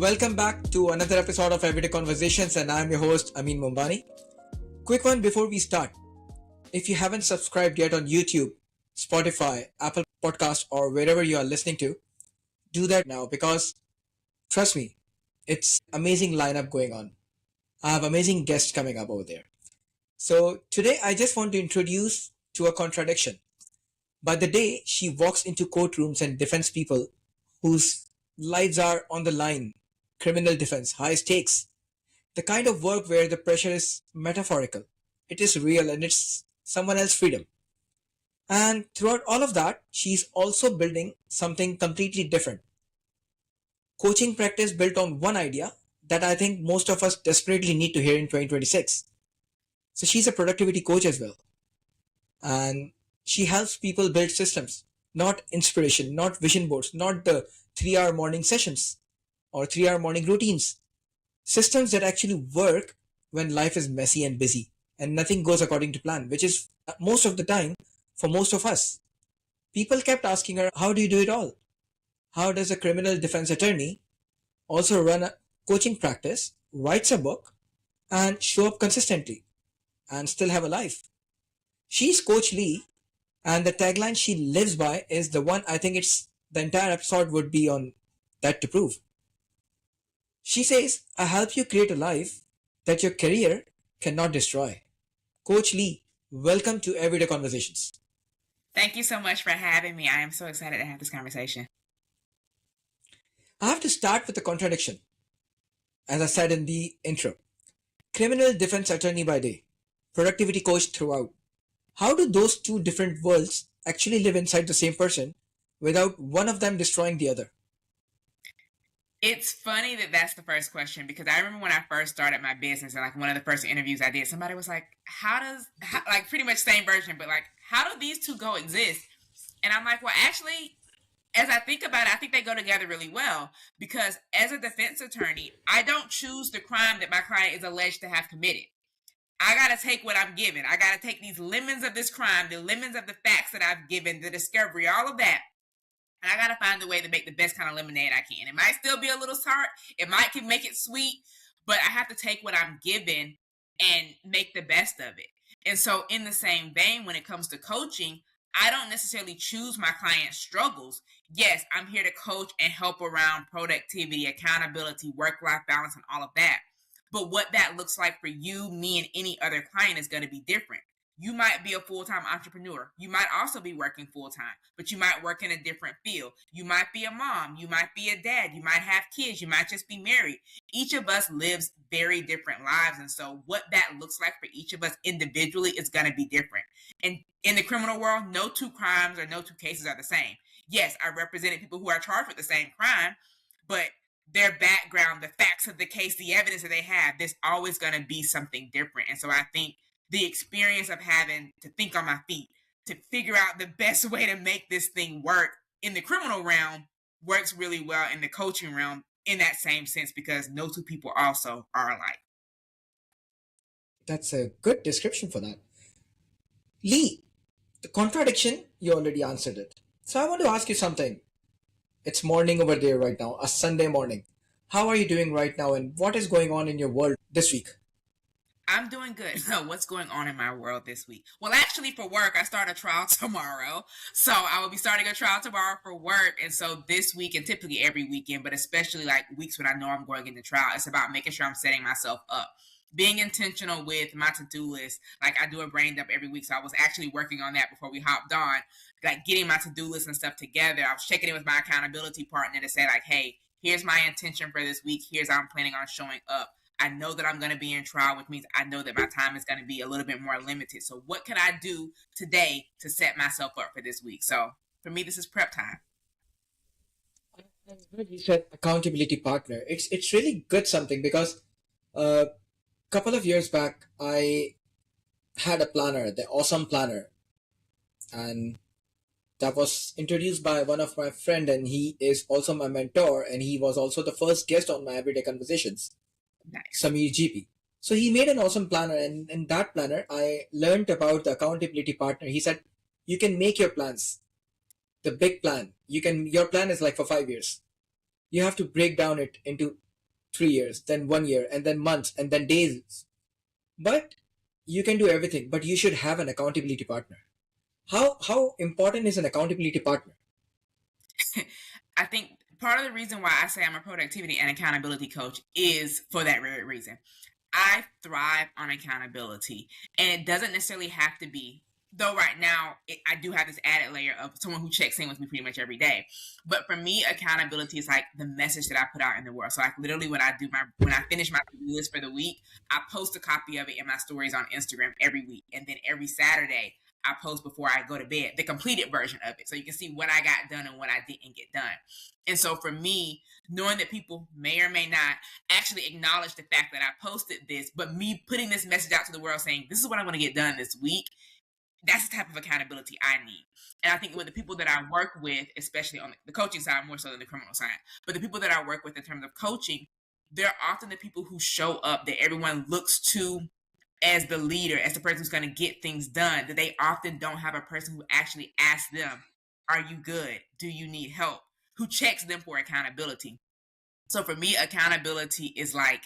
welcome back to another episode of Everyday Conversations, and I'm your host, Amin Mombani. Quick one before we start. If you haven't subscribed yet on YouTube, Spotify, Apple Podcast, or wherever you are listening to, do that now because trust me, it's amazing lineup going on. I have amazing guests coming up over there. So today I just want to introduce to a contradiction. By the day she walks into courtrooms and defends people whose lives are on the line, criminal defense, high stakes, the kind of work where the pressure is metaphorical, it is real and it's someone else's freedom. And throughout all of that, she's also building something completely different. Coaching practice built on one idea that I think most of us desperately need to hear in 2026. So she's a productivity coach as well. And she helps people build systems, not inspiration, not vision boards, not the 3 hour morning sessions or 3 hour morning routines. Systems that actually work when life is messy and busy and nothing goes according to plan, which is most of the time for most of us. People kept asking her, how do you do it all? How does a criminal defense attorney also run a coaching practice, writes a book, and show up consistently and still have a life? She's Coach Lee, and the tagline she lives by is the one I think it's the entire episode would be on that to prove. She says, I help you create a life that your career cannot destroy. Coach Lee, welcome to Everyday Conversations. Thank you so much for having me. I am so excited to have this conversation. I have to start with a contradiction. As I said in the intro, criminal defense attorney by day, productivity coach throughout. How do those two different worlds actually live inside the same person without one of them destroying the other? It's funny that that's the first question because I remember when I first started my business and like one of the first interviews I did, somebody was like, like pretty much same version, but like, how do these two coexist? And I'm like, well, actually, as I think about it, I think they go together really well because as a defense attorney, I don't choose the crime that my client is alleged to have committed. I got to take what I'm given. I got to take these lemons of this crime, the lemons of the facts that I've given, the discovery, all of that. And I got to find a way to make the best kind of lemonade I can. It might still be a little tart. It might can make it sweet, but I have to take what I'm given and make the best of it. And so in the same vein, when it comes to coaching, I don't necessarily choose my client's struggles. Yes, I'm here to coach and help around productivity, accountability, work-life balance, and all of that. But what that looks like for you, me, and any other client is going to be different. You might be a full-time entrepreneur. You might also be working full-time, but you might work in a different field. You might be a mom. You might be a dad. You might have kids. You might just be married. Each of us lives very different lives. And so what that looks like for each of us individually is going to be different. And in the criminal world, no two crimes or no two cases are the same. Yes, I represented people who are charged with the same crime, but their background, the facts of the case, the evidence that they have, there's always going to be something different. And so I think the experience of having to think on my feet, to figure out the best way to make this thing work in the criminal realm works really well in the coaching realm in that same sense because no two people also are alike. That's a good description for that. Lee, the contradiction, you already answered it. So I want to ask you something. It's morning over there right now, a Sunday morning. How are you doing right now and what is going on in your world this week? I'm doing good. So what's going on in my world this week? Well, actually for work, I start a trial tomorrow. So I will be starting a trial tomorrow for work. And so this week and typically every weekend, but especially like weeks when I know I'm going into trial, it's about making sure I'm setting myself up. Being intentional with my to-do list. Like I do a brain dump every week. So I was actually working on that before we hopped on, like getting my to-do list and stuff together. I was checking in with my accountability partner to say like, hey, here's my intention for this week. Here's how I'm planning on showing up. I know that I'm going to be in trial, which means I know that my time is going to be a little bit more limited. So what can I do today to set myself up for this week? So for me, this is prep time. You said accountability partner. It's really good something because a couple of years back I had a planner, the Awesome Planner, and that was introduced by one of my friend, and he is also my mentor, and he was also the first guest on my Everyday Conversations. Nice. Samir GP. So he made an awesome planner, and in that planner, I learned about the accountability partner. He said, you can make your plans, the big plan. Your plan is like for 5 years. You have to break down it into 3 years, then 1 year, and then months, and then days. But you can do everything, but you should have an accountability partner. How important is an accountability partner? I think part of the reason why I say I'm a productivity and accountability coach is for that very reason. I thrive on accountability, and it doesn't necessarily have to be. Though right now, I do have this added layer of someone who checks in with me pretty much every day. But for me, accountability is like the message that I put out in the world. So like literally when I finish my to-do list for the week, I post a copy of it in my stories on Instagram every week. And then every Saturday, I post before I go to bed the completed version of it. So you can see what I got done and what I didn't get done. And so for me, knowing that people may or may not actually acknowledge the fact that I posted this, but me putting this message out to the world saying, this is what I want to get done this week, that's the type of accountability I need. And I think with the people that I work with, especially on the coaching side, more so than the criminal side, but the people that I work with in terms of coaching, they're often the people who show up that everyone looks to as the leader, as the person who's going to get things done, that they often don't have a person who actually asks them, are you good? Do you need help? Who checks them for accountability. So for me, accountability is like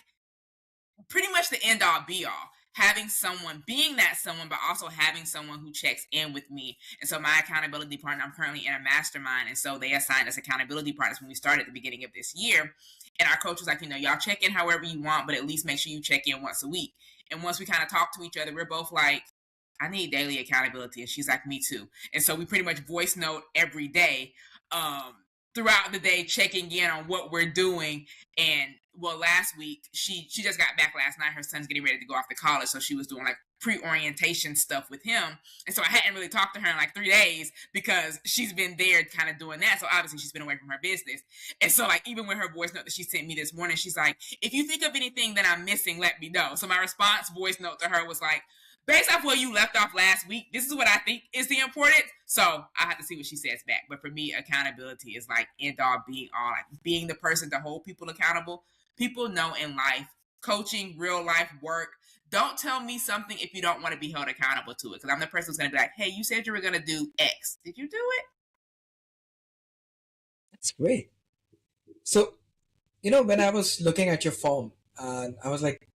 pretty much the end all be all. Having someone, being that someone, but also having someone who checks in with me. And so my accountability partner, I'm currently in a mastermind. And so they assigned us accountability partners when we started at the beginning of this year. And our coach was like, y'all check in however you want, but at least make sure you check in once a week. And once we kind of talk to each other, we're both like, I need daily accountability. And she's like, me too. And so we pretty much voice note every day, throughout the day, checking in on what we're doing. And well, last week she just got back last night. Her son's getting ready to go off to college, so she was doing like pre-orientation stuff with him. And so I hadn't really talked to her in like 3 days because she's been there kind of doing that. So obviously she's been away from her business. And so like even with her voice note that she sent me this morning, she's like, if you think of anything that I'm missing, let me know. So my response voice note to her was like, based off where you left off last week, this is what I think is the importance. So I have to see what she says back. But for me, accountability is like end all, being all, like being the person to hold people accountable. People know in life, coaching, real life work, don't tell me something if you don't want to be held accountable to it. Because I'm the person who's going to be like, hey, you said you were going to do X. Did you do it? That's great. So, when I was looking at your form, and I was like,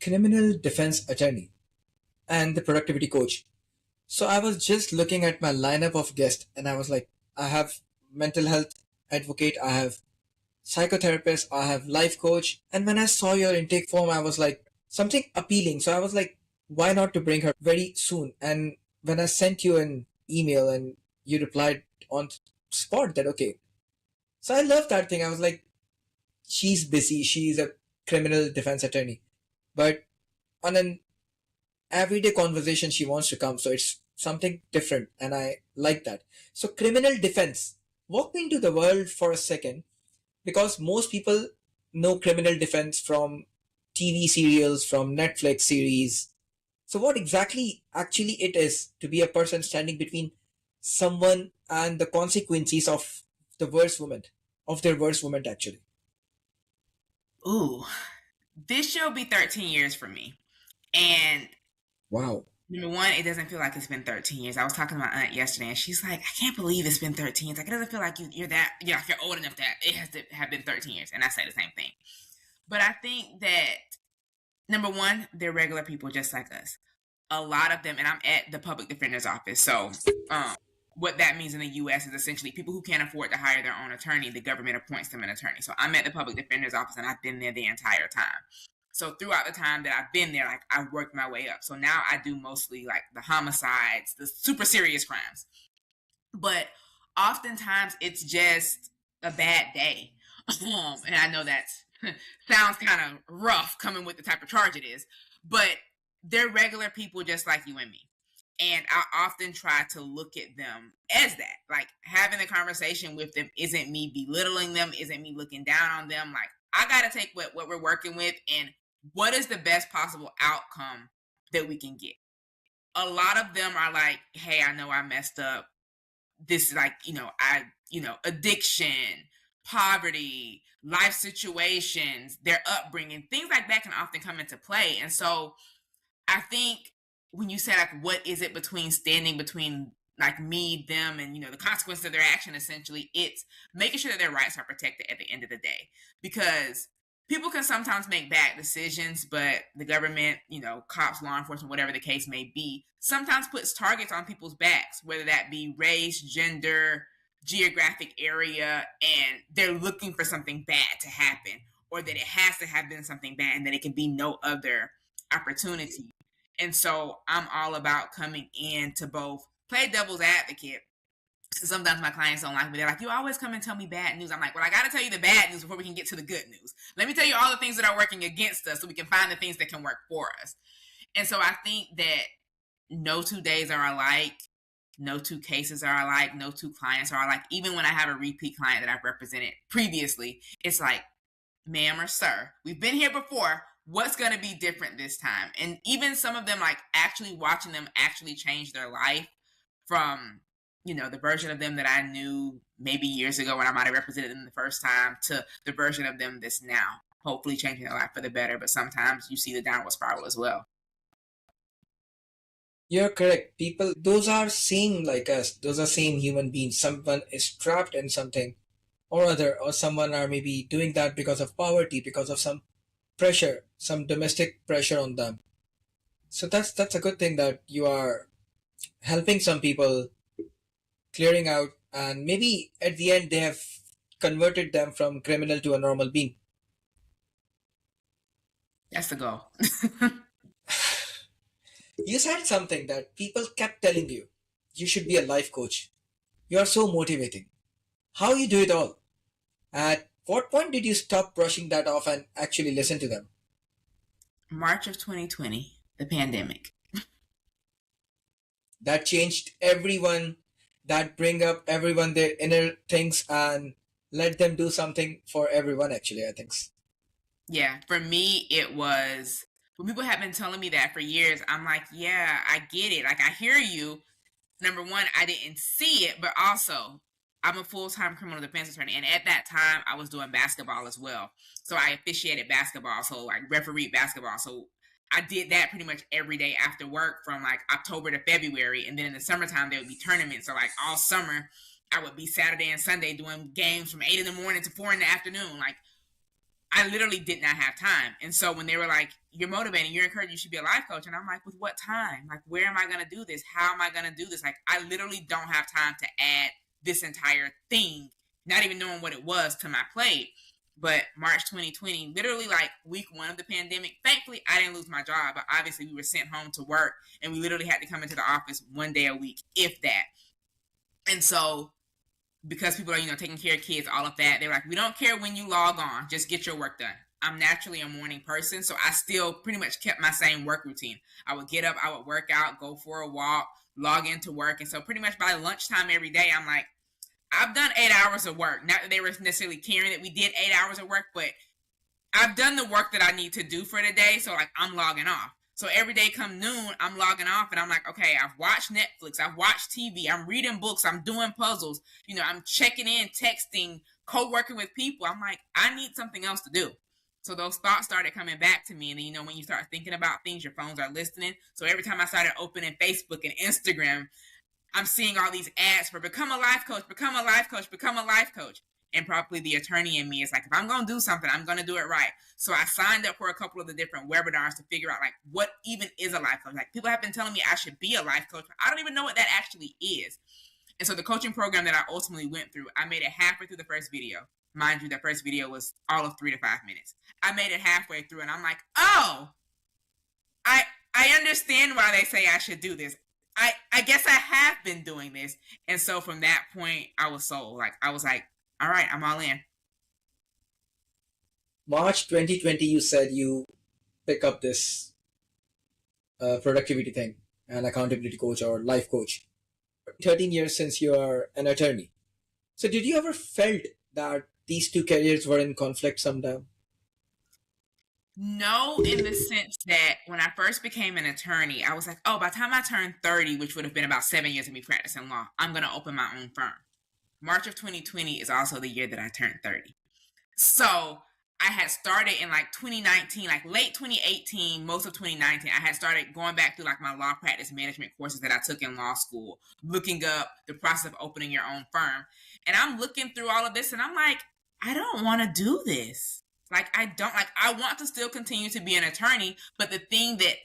criminal defense attorney and the productivity coach. So I was just looking at my lineup of guests and I was like, I have mental health advocate, I have psychotherapist, I have life coach. And when I saw your intake form, I was like, something appealing. So I was like, why not to bring her very soon? And when I sent you an email and you replied on spot that, okay. So I love that thing. I was like, she's busy. She's a criminal defense attorney. But on an everyday conversation, she wants to come. So it's something different. And I like that. So criminal defense. Walk me into the world for a second because most people know criminal defense from TV serials, from Netflix series. So what exactly actually it is to be a person standing between someone and the consequences of the worst moment, of their worst moment actually. Ooh, this year will be 13 years for me. And Wow. number one, it doesn't feel like it's been 13 years. I was talking to my aunt yesterday, and she's like, "I can't believe it's been 13 years. Like, it doesn't feel like you're that, like you're old enough that it has to have been 13 years." And I say the same thing. But I think that number one, they're regular people just like us. A lot of them, and I'm at the public defender's office. So, um, what that means in the U.S. is essentially people who can't afford to hire their own attorney, the government appoints them an attorney. So I'm at the public defender's office, and I've been there the entire time. So throughout the time that I've been there, like I've worked my way up. So now I do mostly like the homicides, the super serious crimes. But oftentimes it's just a bad day. And I know that sounds kind of rough coming with the type of charge it is, but they're regular people just like you and me. And I often try to look at them as that. Like having a conversation with them isn't me belittling them, isn't me looking down on them. Like I got to take what we're working with and what is the best possible outcome that we can get. A lot of them are like, hey, I know I messed up. This is like, addiction, poverty, life situations, their upbringing, things like that can often come into play. And so I think when you say like, what is it between standing between like me, them, and the consequences of their action, essentially, it's making sure that their rights are protected at the end of the day. Because people can sometimes make bad decisions, but the government, cops, law enforcement, whatever the case may be, sometimes puts targets on people's backs, whether that be race, gender, geographic area, and they're looking for something bad to happen, or that it has to have been something bad and that it can be no other opportunity. And so I'm all about coming in to both play devil's advocate. Sometimes my clients don't like me. They're like, you always come and tell me bad news. I'm like, well, I got to tell you the bad news before we can get to the good news. Let me tell you all the things that are working against us so we can find the things that can work for us. And so I think that no 2 days are alike. No two cases are alike. No two clients are alike. Even when I have a repeat client that I've represented previously, it's like, ma'am or sir, we've been here before. What's going to be different this time? And even some of them, like actually watching them actually change their life from, the version of them that I knew maybe years ago when I might have represented them the first time to the version of them that's now, hopefully changing their life for the better. But sometimes you see the downward spiral as well. You're correct. People, those are same like us. Those are same human beings. Someone is trapped in something or other, or someone are maybe doing that because of poverty, because of some pressure, some domestic pressure on them. So that's a good thing that you are helping some people clearing out, and maybe at the end they have converted them from criminal to a normal being. That's the goal. You said something that people kept telling you. You should be a life coach. You are so motivating. How you do it all? At what point did you stop brushing that off and actually listen to them? March of 2020, the pandemic. That changed everyone. That bring up everyone their inner things and let them do something for everyone. Actually, I think. Yeah, for me, it was when people have been telling me that for years. I'm like, yeah, I get it. Like, I hear you. Number one, I didn't see it, but also, I'm a full time criminal defense attorney. And at that time, I was doing basketball as well. So I officiated basketball. So, like, refereed basketball. So I did that pretty much every day after work from like October to February. And then in the summertime, there would be tournaments. So, like, all summer, I would be Saturday and Sunday doing games from 8 in the morning to 4 in the afternoon. Like, I literally did not have time. And so when they were like, you're motivating, you're encouraged, you should be a life coach. And I'm like, with what time? Like, where am I going to do this? How am I going to do this? Like, I literally don't have time to add this entire thing, not even knowing what it was, to my plate. But March 2020, literally like week 1 of the pandemic, thankfully I didn't lose my job, but obviously we were sent home to work and we literally had to come into the office 1 day a week, if that. And so because people are, taking care of kids, all of that, they're like, we don't care when you log on, just get your work done. I'm naturally a morning person, so I still pretty much kept my same work routine. I would get up, I would work out, go for a walk, log into work. And so pretty much by lunchtime every day, I'm like, I've done 8 hours of work. Not that they were necessarily caring that we did 8 hours of work, but I've done the work that I need to do for the day. So like I'm logging off. So every day come noon, I'm logging off and I'm like, okay, I've watched Netflix, I've watched TV, I'm reading books, I'm doing puzzles, I'm checking in, texting, co-working with people. I'm like, I need something else to do. So those thoughts started coming back to me. And then, when you start thinking about things, your phones are listening. So every time I started opening Facebook and Instagram, I'm seeing all these ads for become a life coach, become a life coach, become a life coach. And probably the attorney in me is like, if I'm going to do something, I'm going to do it right. So I signed up for a couple of the different webinars to figure out like what even is a life coach. Like people have been telling me I should be a life coach, but I don't even know what that actually is. And so the coaching program that I ultimately went through, I made it halfway through the first video. Mind you, that first video was all of 3 to 5 minutes. I made it halfway through and I'm like, oh, I understand why they say I should do this. I guess I have been doing this. And so from that point, I was sold. Like I was like, all right, I'm all in. March 2020, you said you pick up this productivity thing, an accountability coach or life coach. 13 years since you are an attorney. So did you ever felt that these two careers were in conflict sometime? No, in the sense that when I first became an attorney, I was like, oh, by the time I turned 30, which would have been about 7 years of me practicing law, I'm going to open my own firm. March of 2020 is also the year that I turned 30. So I had started in like 2019, like late 2018, most of 2019, I had started going back through like my law practice management courses that I took in law school, looking up the process of opening your own firm. And I'm looking through all of this and I'm like, I don't want to do this. Like, I want to still continue to be an attorney, but the thing that,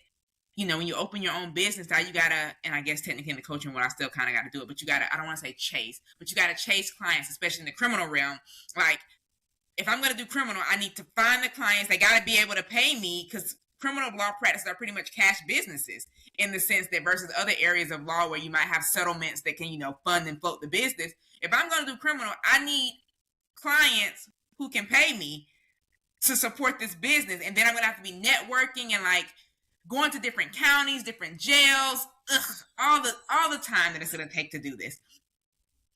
when you open your own business, now you gotta, and I guess technically in the coaching world, I still kind of got to do it, but you gotta, I don't want to say chase, but you gotta chase clients, especially in the criminal realm. Like, if I'm going to do criminal, I need to find the clients. They got to be able to pay me, because criminal law practices are pretty much cash businesses in the sense that versus other areas of law where you might have settlements that can, fund and float the business. If I'm going to do criminal, I need clients who can pay me to support this business. And then I'm going to have to be networking and like going to different counties, different jails, all the time that it's going to take to do this.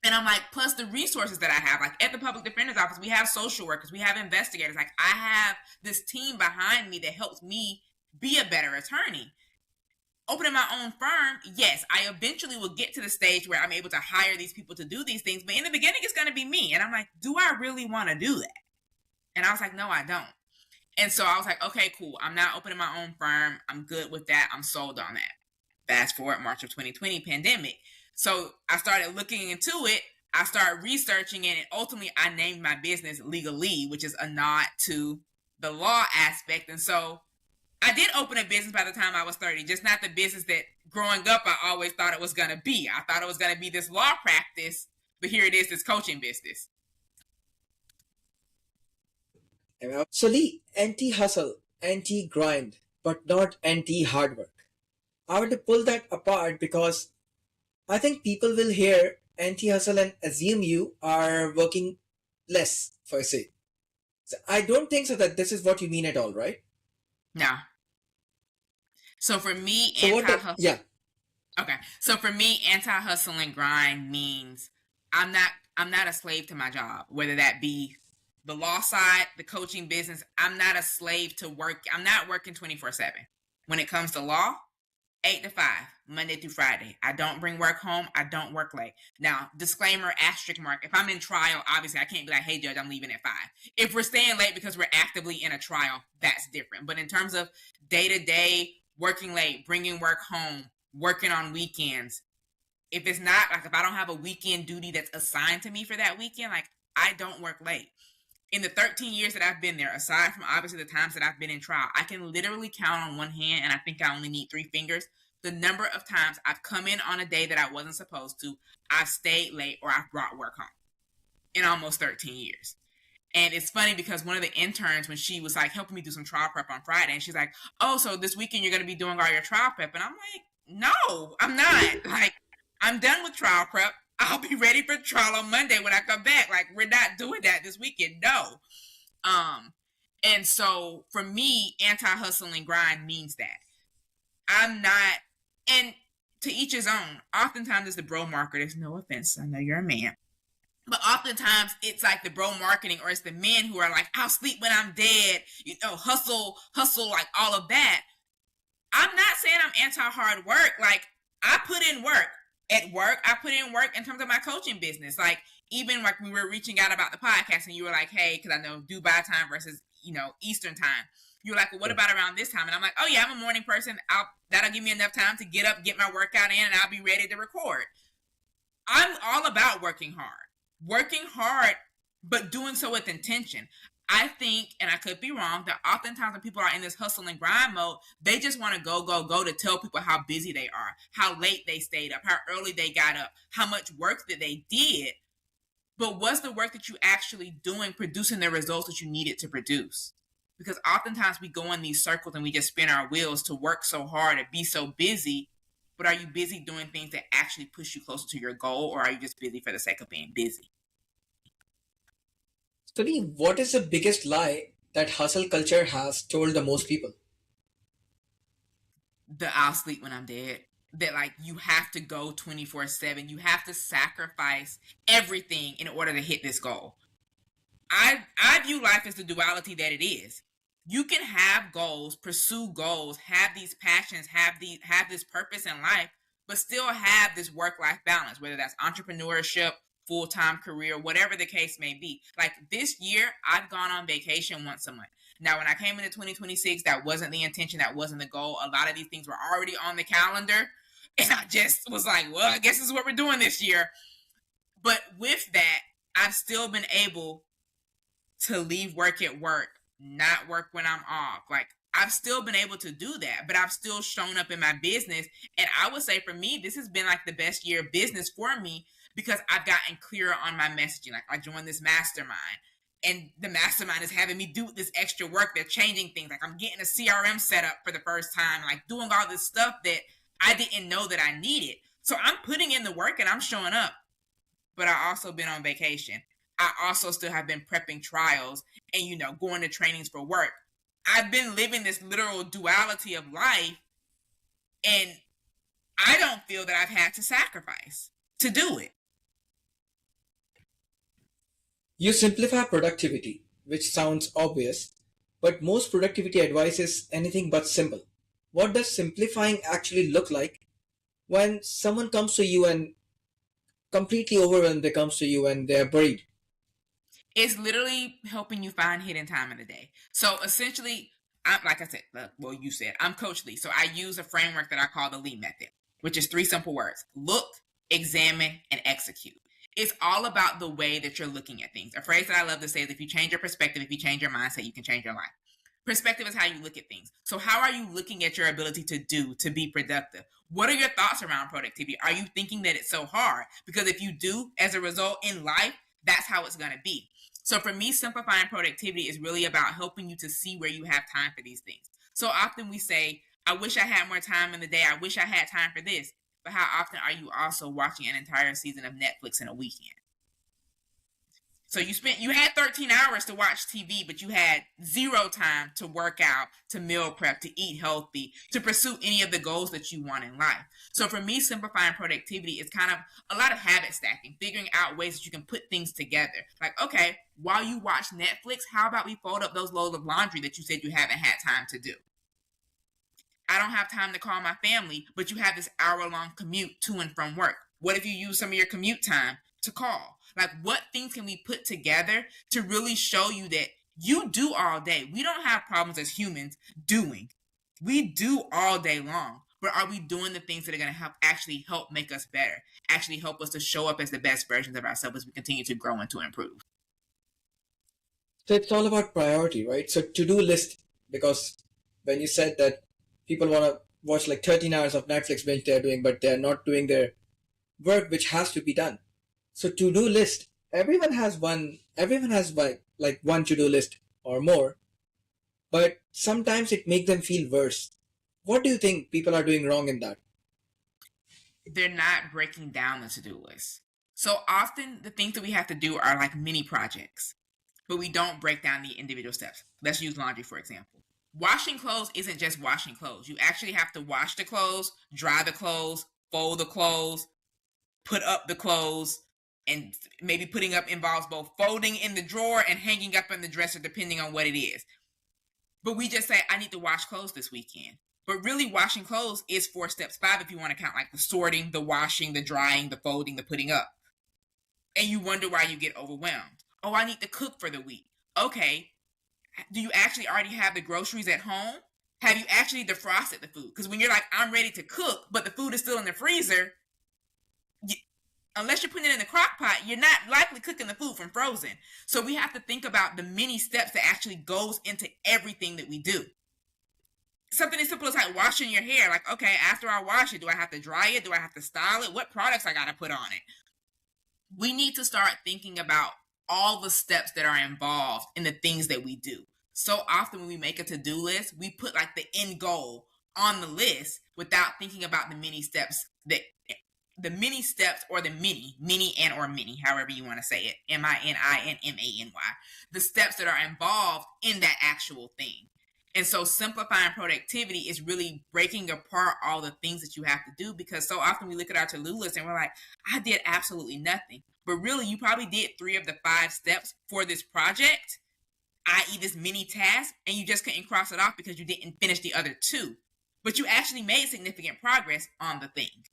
And I'm like, plus the resources that I have, like at the public defender's office, we have social workers, we have investigators. Like, I have this team behind me that helps me be a better attorney. Opening my own firm, yes, I eventually will get to the stage where I'm able to hire these people to do these things. But in the beginning, it's going to be me. And I'm like, do I really want to do that? And I was like, no, I don't. And so I was like, okay, cool. I'm not opening my own firm. I'm good with that. I'm sold on that. Fast forward March of 2020, pandemic. So I started looking into it. I started researching it, and ultimately I named my business Legally, which is a nod to the law aspect. And so I did open a business by the time I was 30, just not the business that growing up I always thought it was going to be. I thought it was going to be this law practice, but here it is, this coaching business. So Lee, anti-hustle, anti-grind, but not anti-hard work. I want to pull that apart because I think people will hear anti-hustle and assume you are working less, per se. So I don't think so that this is what you mean at all, right? No. So for me, So anti-hustle. yeah. Okay. So for me, anti-hustle and grind means I'm not a slave to my job, whether that be the law side, the coaching business. I'm not a slave to work. I'm not working 24/7. When it comes to law, 8 to 5, Monday through Friday. I don't bring work home. I don't work late. Now, disclaimer, asterisk mark. If I'm in trial, obviously I can't be like, hey, judge, I'm leaving at 5. If we're staying late because we're actively in a trial, that's different. But in terms of day-to-day, working late, bringing work home, working on weekends, if it's not, like if I don't have a weekend duty that's assigned to me for that weekend, like I don't work late. In the 13 years that I've been there, aside from obviously the times that I've been in trial, I can literally count on one hand, and I think I only need 3 fingers, the number of times I've come in on a day that I wasn't supposed to, I've stayed late, or I've brought work home in almost 13 years. And it's funny because one of the interns, when she was like helping me do some trial prep on Friday, and she's like, oh, so this weekend you're going to be doing all your trial prep. And I'm like, no, I'm not. Like, I'm done with trial prep. I'll be ready for trial on Monday when I come back. Like, we're not doing that this weekend. No. And so for me, anti-hustle and grind means that I'm not, and to each his own. Oftentimes it's the bro marketer. There's no offense. I know you're a man. But oftentimes it's like the bro marketing, or it's the men who are like, I'll sleep when I'm dead, hustle, like all of that. I'm not saying I'm anti-hard work. Like, I put in work. At work, I put in work in terms of my coaching business. Like, even like we were reaching out about the podcast and you were like, hey, because I know Dubai time versus, Eastern time. You were like, well, what about around this time? And I'm like, oh yeah, I'm a morning person. That'll give me enough time to get up, get my workout in, and I'll be ready to record. I'm all about working hard, but doing so with intention. I think, and I could be wrong, that oftentimes when people are in this hustle and grind mode, they just want to go to tell people how busy they are, how late they stayed up, how early they got up, how much work that they did. But was the work that you actually doing producing the results that you needed to produce? Because oftentimes we go in these circles and we just spin our wheels to work so hard and be so busy. But are you busy doing things that actually push you closer to your goal, or are you just busy for the sake of being busy? Study, what is the biggest lie that hustle culture has told the most people? I'll sleep when I'm dead. That like you have to go 24/7. You have to sacrifice everything in order to hit this goal. I view life as the duality that it is. You can have goals, pursue goals, have these passions, have this purpose in life, but still have this work-life balance, whether that's entrepreneurship, full-time career, whatever the case may be. Like this year, I've gone on vacation once a month. Now, when I came into 2026, that wasn't the intention. That wasn't the goal. A lot of these things were already on the calendar. And I just was like, well, I guess this is what we're doing this year. But with that, I've still been able to leave work at work, not work when I'm off. Like, I've still been able to do that, but I've still shown up in my business. And I would say for me, this has been like the best year of business for me because I've gotten clearer on my messaging. Like, I joined this mastermind, and the mastermind is having me do this extra work. They're changing things. Like, I'm getting a CRM set up for the first time, like doing all this stuff that I didn't know that I needed. So I'm putting in the work and I'm showing up, but I also been on vacation. I also still have been prepping trials and, going to trainings for work. I've been living this literal duality of life, and I don't feel that I've had to sacrifice to do it. You simplify productivity, which sounds obvious, but most productivity advice is anything but simple. What does simplifying actually look like when someone comes to you and completely overwhelmed, they comes to you and they're buried? It's literally helping you find hidden time in the day. So essentially, like I said, well, you said, I'm Coach Lee. So I use a framework that I call the Lee method, which is 3 simple words: look, examine, and execute. It's all about the way that you're looking at things. A phrase that I love to say is, if you change your perspective, if you change your mindset, you can change your life. Perspective is how you look at things. So how are you looking at your ability to be productive? What are your thoughts around productivity? Are you thinking that it's so hard? Because if you do, as a result in life, that's how it's going to be. So for me, simplifying productivity is really about helping you to see where you have time for these things. So often we say, I wish I had more time in the day. I wish I had time for this. But how often are you also watching an entire season of Netflix in a weekend? So you had 13 hours to watch TV, but you had 0 time to work out, to meal prep, to eat healthy, to pursue any of the goals that you want in life. So for me, simplifying productivity is kind of a lot of habit stacking, figuring out ways that you can put things together. Like, okay, while you watch Netflix, how about we fold up those loads of laundry that you said you haven't had time to do? I don't have time to call my family, but you have this hour-long commute to and from work. What if you use some of your commute time to call? Like, what things can we put together to really show you that you do all day? We don't have problems as humans doing. We do all day long. But are we doing the things that are going to actually help make us better, actually help us to show up as the best versions of ourselves as we continue to grow and to improve? So it's all about priority, right? So to-do list, because when you said that people want to watch like 13 hours of Netflix binge they're doing, but they're not doing their work which has to be done. So to-do list, everyone has like one to-do list or more, but sometimes it makes them feel worse. What do you think people are doing wrong in that? They're not breaking down the to-do list. So often the things that we have to do are like mini projects, but we don't break down the individual steps. Let's use laundry, for example. Washing clothes isn't just washing clothes. You actually have to wash the clothes, dry the clothes, fold the clothes, put up the clothes, and maybe putting up involves both folding in the drawer and hanging up in the dresser, depending on what it is. But we just say, I need to wash clothes this weekend. But really, washing clothes is 4 steps, 5 if you want to count like the sorting, the washing, the drying, the folding, the putting up. And you wonder why you get overwhelmed. Oh, I need to cook for the week. Okay, do you actually already have the groceries at home? Have you actually defrosted the food? Because when you're like, I'm ready to cook, but the food is still in the freezer, unless you're putting it in the crock pot, you're not likely cooking the food from frozen. So we have to think about the many steps that actually goes into everything that we do. Something as simple as like washing your hair. Like, okay, after I wash it, do I have to dry it? Do I have to style it? What products I got to put on it? We need to start thinking about all the steps that are involved in the things that we do. So often when we make a to-do list, we put like the end goal on the list without thinking about the many steps or the mini and or mini, however you want to say it, MININMANY, the steps that are involved in that actual thing. And so simplifying productivity is really breaking apart all the things that you have to do, because so often we look at our to-do list and we're like, I did absolutely nothing. But really, you probably did 3 of the 5 steps for this project, i.e. this mini task, and you just couldn't cross it off because you didn't finish the other 2. But you actually made significant progress on the thing.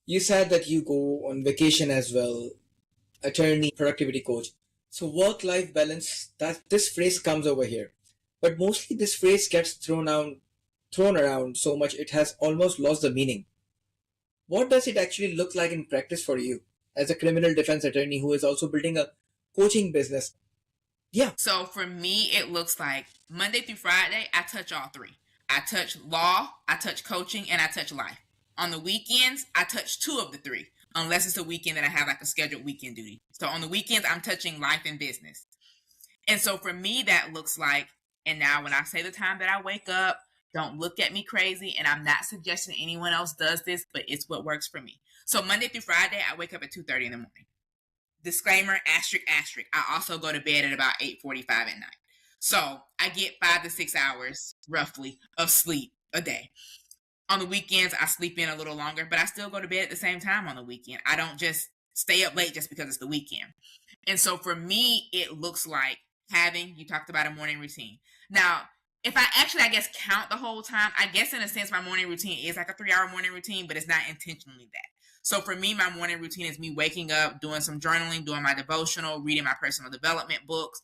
You said that you go on vacation as well, attorney, productivity coach. So work-life balance, that this phrase comes over here. But mostly this phrase gets thrown around so much it has almost lost the meaning. What does it actually look like in practice for you as a criminal defense attorney who is also building a coaching business? Yeah. So for me, it looks like Monday through Friday, I touch all three. I touch law, I touch coaching, and I touch life. On the weekends, I touch two of the three, unless it's a weekend that I have like a scheduled weekend duty. So on the weekends, I'm touching life and business. And so for me, that looks like, and now when I say the time that I wake up, don't look at me crazy. And I'm not suggesting anyone else does this, but it's what works for me. So Monday through Friday, I wake up at 2:30 in the morning. Disclaimer, asterisk, asterisk. I also go to bed at about 8:45 at night. So I get 5 to 6 hours roughly of sleep a day. On the weekends, I sleep in a little longer, but I still go to bed at the same time on the weekend. I don't just stay up late just because it's the weekend. And so for me, it looks like having, you talked about a morning routine. Now, if I actually, I guess, count the whole time, I guess in a sense, my morning routine is like a 3 hour morning routine, but it's not intentionally that. So for me, my morning routine is me waking up, doing some journaling, doing my devotional, reading my personal development books,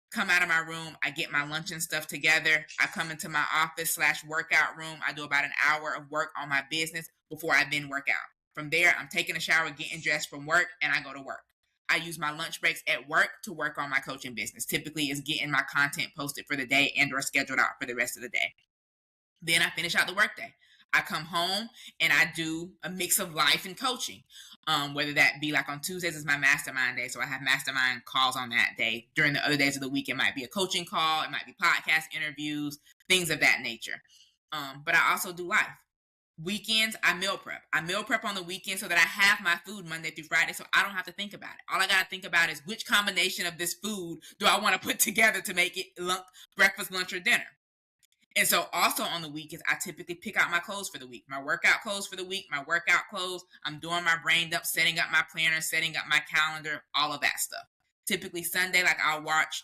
come out of my room, I get my lunch and stuff together. I come into my office/workout room. I do about an hour of work on my business before I then work out. From there, I'm taking a shower, getting dressed from work, and I go to work. I use my lunch breaks at work to work on my coaching business. Typically, is getting my content posted for the day and or scheduled out for the rest of the day. Then I finish out the workday. I come home and I do a mix of life and coaching. Whether that be like on Tuesdays is my mastermind day, so I have mastermind calls on that day. During the other days of the week, it might be a coaching call, it might be podcast interviews, things of that nature. But I also do life. Weekends, I meal prep. I meal prep on the weekend so that I have my food Monday through Friday, so I don't have to think about it. All I got to think about is which combination of this food do I want to put together to make it breakfast, lunch, or dinner. And so also on the weekends, I typically pick out my clothes for the week, my workout clothes for the week, my workout clothes. I'm doing my brain dump, setting up my planner, setting up my calendar, all of that stuff. Typically Sunday, like I watch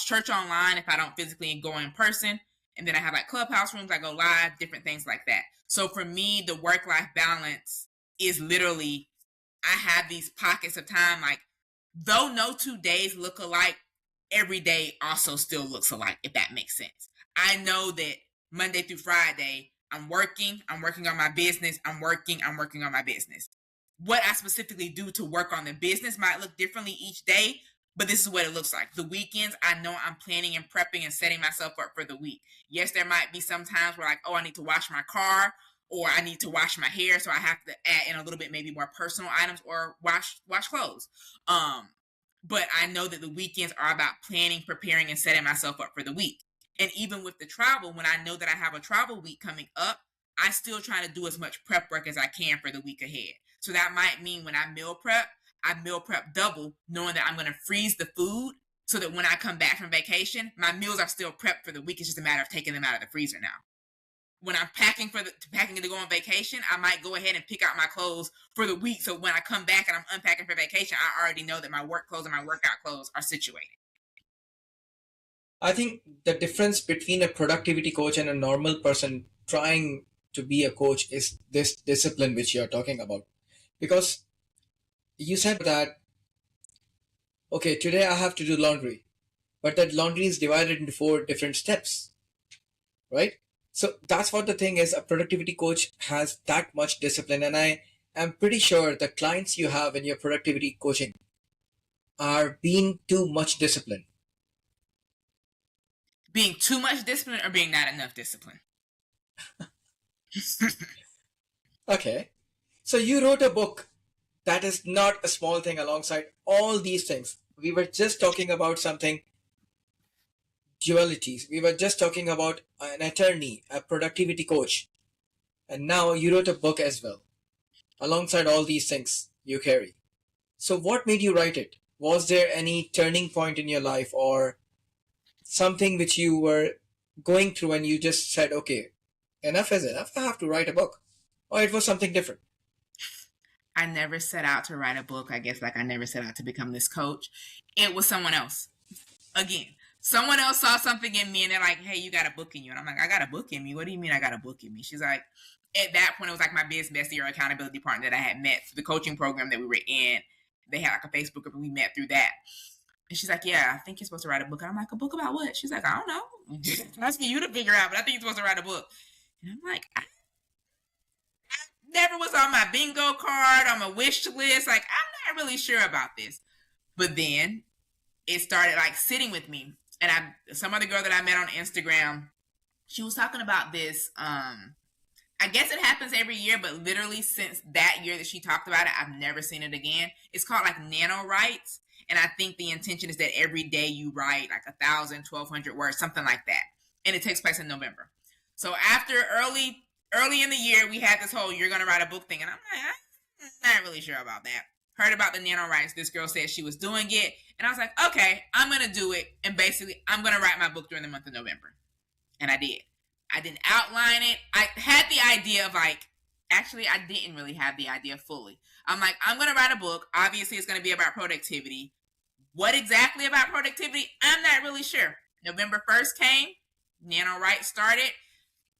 church online if I don't physically go in person. And then I have like clubhouse rooms, I go live, different things like that. So for me, the work-life balance is literally, I have these pockets of time, like though no 2 days look alike, every day also still looks alike, if that makes sense. I know that Monday through Friday, I'm working on my business, I'm working on my business. What I specifically do to work on the business might look differently each day, but this is what it looks like. The weekends, I know I'm planning and prepping and setting myself up for the week. Yes, there might be some times where like, oh, I need to wash my car or I need to wash my hair, so I have to add in a little bit maybe more personal items or wash clothes. But I know that the weekends are about planning, preparing, and setting myself up for the week. And even with the travel, when I know that I have a travel week coming up, I still try to do as much prep work as I can for the week ahead. So that might mean when I meal prep double, knowing that I'm going to freeze the food so that when I come back from vacation, my meals are still prepped for the week. It's just a matter of taking them out of the freezer now. When I'm packing to go on vacation, I might go ahead and pick out my clothes for the week. So when I come back and I'm unpacking for vacation, I already know that my work clothes and my workout clothes are situated. I think the difference between a productivity coach and a normal person trying to be a coach is this discipline which you're talking about. Because you said that, okay, today I have to do laundry, but that laundry is divided into four different steps, right? So that's what the thing is. A productivity coach has that much discipline, and I am pretty sure the clients you have in your productivity coaching are being too much disciplined. Being too much discipline or being not enough discipline? Okay. So you wrote a book. That is not a small thing alongside all these things. We were just talking about something dualities. We were just talking about an attorney, a productivity coach. And now you wrote a book as well, alongside all these things you carry. So what made you write it? Was there any turning point in your life or something which you were going through and you just said, okay, enough is enough. I have to write a book. Or it was something different. I never set out to write a book. I guess like I never set out to become this coach. It was someone else. Again, someone else saw something in me and they're like, hey, you got a book in you. And I'm like, I got a book in me. What do you mean I got a book in me? She's like, at that point, it was like my business bestie or accountability partner that I had met through the coaching program that we were in. They had like a Facebook group and we met through that. And she's like, yeah, I think you're supposed to write a book. And I'm like, a book about what? She's like, I don't know. I'm asking you to figure out, but I think you're supposed to write a book. And I'm like, I never was on my bingo card, on my wish list. Like, I'm not really sure about this. But then it started like sitting with me. And some other girl that I met on Instagram, she was talking about this. I guess it happens every year, but literally since that year that she talked about it, I've never seen it again. It's called like nano writes. And I think the intention is that every day you write like 1,000, 1,200 words, something like that. And it takes place in November. So after early in the year, we had this whole "you're gonna write a book" thing, and I'm like, I'm not really sure about that. Heard about the nano writes. This girl said she was doing it, and I was like, okay, I'm gonna do it, and basically, I'm gonna write my book during the month of November, and I did. I didn't outline it. I had the idea of like, actually, I didn't really have the idea fully. I'm like, I'm gonna write a book. Obviously, it's gonna be about productivity. What exactly about productivity? I'm not really sure. November 1st came, nano write started.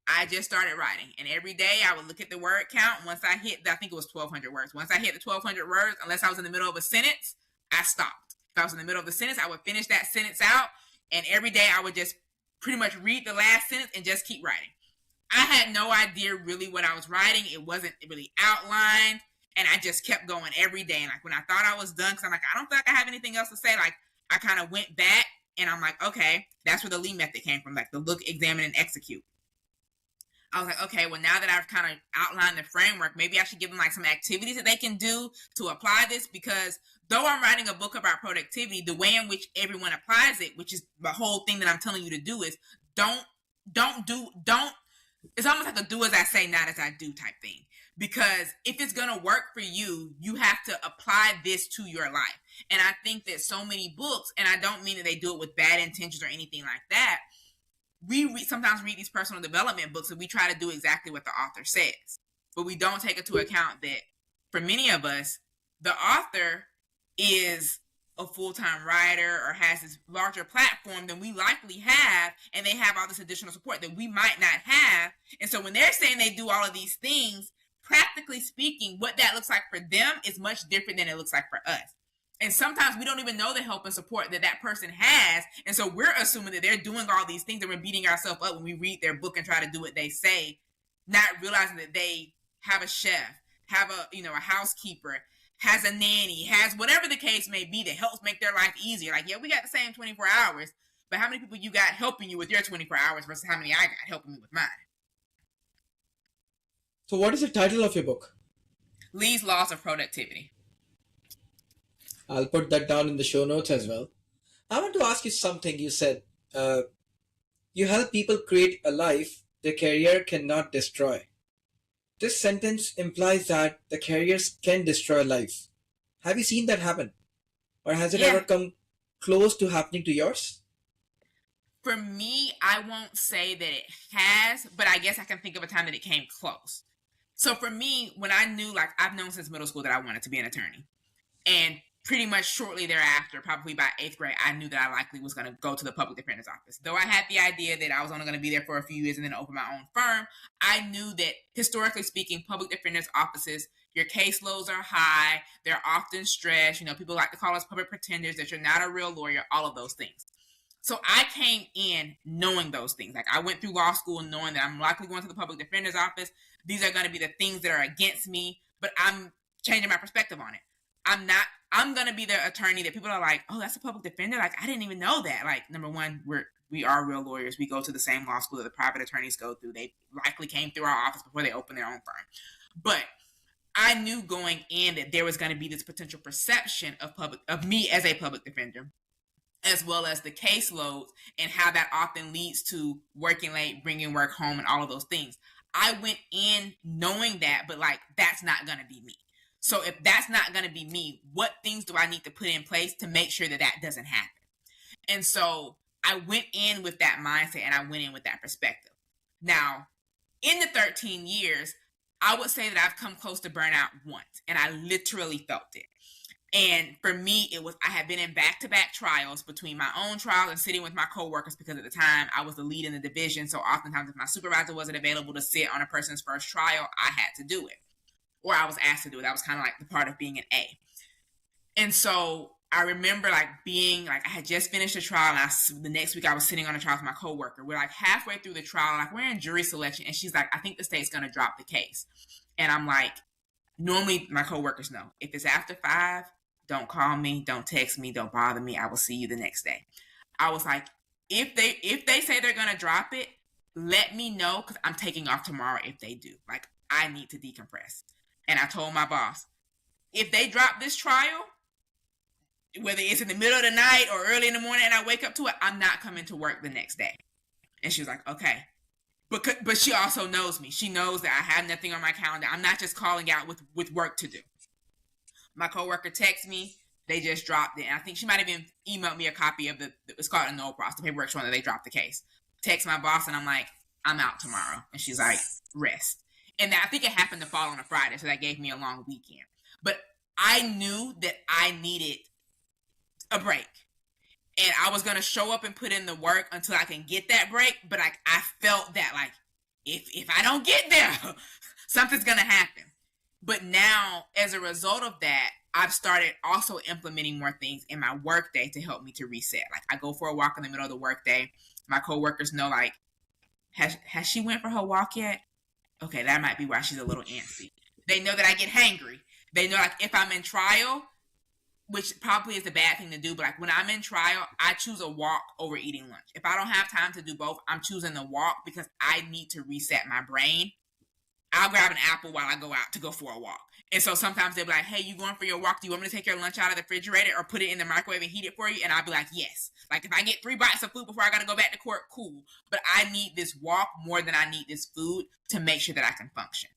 I just started writing, and every day I would look at the word count. Once I hit, I think it was 1,200 words. Once I hit the 1,200 words, unless I was in the middle of a sentence, I stopped. If I was in the middle of the sentence, I would finish that sentence out, and every day I would just pretty much read the last sentence and just keep writing. I had no idea really what I was writing. It wasn't really outlined, and I just kept going every day. And like when I thought I was done, because I'm like, I don't feel like I have anything else to say, like I kind of went back, and I'm like, okay, that's where the Lee method came from, like the look, examine, and execute. I was like, okay, well, now that I've kind of outlined the framework, maybe I should give them like some activities that they can do to apply this, because though I'm writing a book about productivity, the way in which everyone applies it, which is the whole thing that I'm telling you to do, is don't, it's almost like a do as I say, not as I do type thing. Because if it's going to work for you, you have to apply this to your life. And I think that so many books, and I don't mean that they do it with bad intentions or anything like that, we sometimes read these personal development books and we try to do exactly what the author says, but we don't take into account that for many of us, the author is a full-time writer or has this larger platform than we likely have, and they have all this additional support that we might not have. And so when they're saying they do all of these things, practically speaking, what that looks like for them is much different than it looks like for us. And sometimes we don't even know the help and support that that person has. And so we're assuming that they're doing all these things, and we're beating ourselves up when we read their book and try to do what they say, not realizing that they have a chef, have a housekeeper, has a nanny, has whatever the case may be that helps make their life easier. Like, yeah, we got the same 24 hours, but how many people you got helping you with your 24 hours versus how many I got helping me with mine? So what is the title of your book? Lee's Laws of Productivity. I'll put that down in the show notes as well. I want to ask you something. You said you help people create a life their career cannot destroy. This sentence implies that the careers can destroy lives. Have you seen that happen? Or has it ever come close to happening to yours? For me, I won't say that it has, but I guess I can think of a time that it came close. So for me, when I knew, like, I've known since middle school that I wanted to be an attorney. And pretty much shortly thereafter, probably by 8th grade, I knew that I likely was going to go to the public defender's office. Though I had the idea that I was only going to be there for a few years and then open my own firm, I knew that, historically speaking, public defender's offices, your caseloads are high, they're often stressed, people like to call us public pretenders, that you're not a real lawyer, all of those things. So I came in knowing those things. Like, I went through law school knowing that I'm likely going to the public defender's office. These are going to be the things that are against me, but I'm changing my perspective on it. I'm going to be the attorney that people are like, oh, that's a public defender? Like, I didn't even know that. Like, number one, we are real lawyers. We go to the same law school that the private attorneys go through. They likely came through our office before they opened their own firm. But I knew going in that there was going to be this potential perception of me as a public defender, as well as the caseloads and how that often leads to working late, bringing work home, and all of those things. I went in knowing that, but like, that's not going to be me. So if that's not going to be me, what things do I need to put in place to make sure that that doesn't happen? And so I went in with that mindset, and I went in with that perspective. Now, in the 13 years, I would say that I've come close to burnout once, and I literally felt it. And for me, I had been in back-to-back trials between my own trial and sitting with my coworkers, because at the time I was the lead in the division. So oftentimes if my supervisor wasn't available to sit on a person's first trial, I had to do it. Or I was asked to do it. That was kind of like the part of being an A. And so I remember like being like, I had just finished a trial, and the next week I was sitting on a trial with my coworker. We're like halfway through the trial, like we're in jury selection, and she's like, I think the state's going to drop the case. And I'm like, normally my coworkers know, if it's after 5, don't call me, don't text me, don't bother me. I will see you the next day. I was like, if they say they're gonna drop it, let me know because I'm taking off tomorrow if they do. Like, I need to decompress. And I told my boss, if they drop this trial, whether it's in the middle of the night or early in the morning and I wake up to it, I'm not coming to work the next day. And she was like, okay. But she also knows me. She knows that I have nothing on my calendar. I'm not just calling out with work to do. My coworker texts me. They just dropped it. And I think she might have even emailed me a copy of it's called a no process, the paperwork showing that they dropped the case. Text my boss and I'm like, I'm out tomorrow. And she's like, rest. And I think it happened to fall on a Friday, so that gave me a long weekend. But I knew that I needed a break. And I was going to show up and put in the work until I can get that break. But I felt that, like, if I don't get there, something's going to happen. But now, as a result of that, I've started also implementing more things in my workday to help me to reset. Like, I go for a walk in the middle of the workday. My coworkers know, like, has she went for her walk yet? Okay, that might be why she's a little antsy. They know that I get hangry. They know, like, if I'm in trial, which probably is a bad thing to do, but like when I'm in trial, I choose a walk over eating lunch. If I don't have time to do both, I'm choosing the walk because I need to reset my brain. I'll grab an apple while I go out to go for a walk. And so sometimes they'll be like, hey, you going for your walk? Do you want me to take your lunch out of the refrigerator or put it in the microwave and heat it for you? And I'll be like, yes. Like, if I get 3 bites of food before I got to go back to court, cool. But I need this walk more than I need this food to make sure that I can function.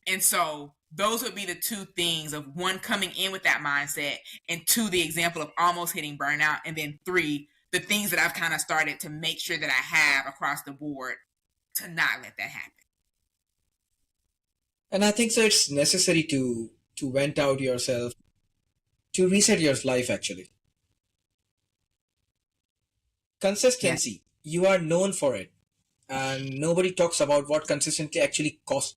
And so those would be the two things of, one, coming in with that mindset, and 2, the example of almost hitting burnout, and then 3, the things that I've kind of started to make sure that I have across the board to not let that happen. And I think so it's necessary to vent out yourself, to reset your life actually. Consistency. Yes. You are known for it. And nobody talks about what consistency actually costs.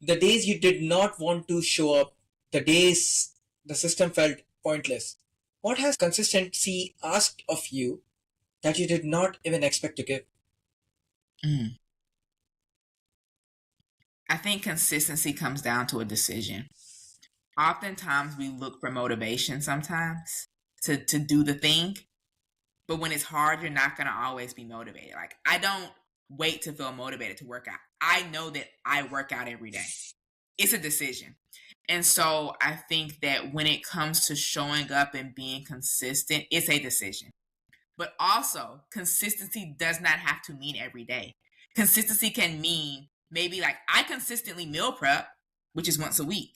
The days you did not want to show up, the days the system felt pointless. What has consistency asked of you that you did not even expect to give? I think consistency comes down to a decision. Oftentimes we look for motivation sometimes to do the thing. But when it's hard, you're not going to always be motivated. Like, I don't wait to feel motivated to work out. I know that I work out every day. It's a decision. And so I think that when it comes to showing up and being consistent, it's a decision. But also, consistency does not have to mean every day. Consistency can mean maybe, like, I consistently meal prep, which is once a week.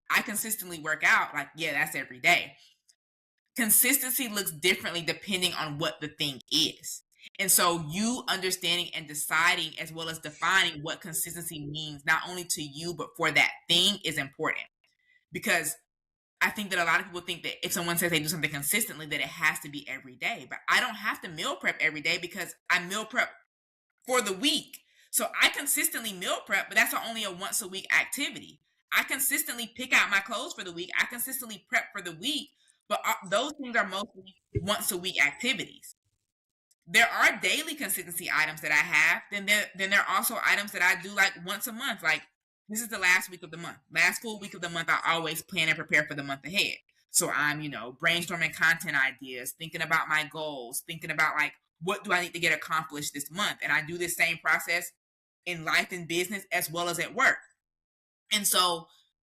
I consistently work out, like, yeah, that's every day. Consistency looks differently depending on what the thing is. And so you understanding and deciding, as well as defining what consistency means, not only to you, but for that thing, is important. Because I think that a lot of people think that if someone says they do something consistently, that it has to be every day. But I don't have to meal prep every day because I meal prep for the week. So I consistently meal prep, but that's only a once a week activity. I consistently pick out my clothes for the week. I consistently prep for the week. But those things are mostly once a week activities. There are daily consistency items that I have. Then there are also items that I do like once a month. Like, this is the last week of the month. Last full week of the month, I always plan and prepare for the month ahead. So I'm, brainstorming content ideas, thinking about my goals, thinking about, like, what do I need to get accomplished this month? And I do this same process in life and business as well as at work. And so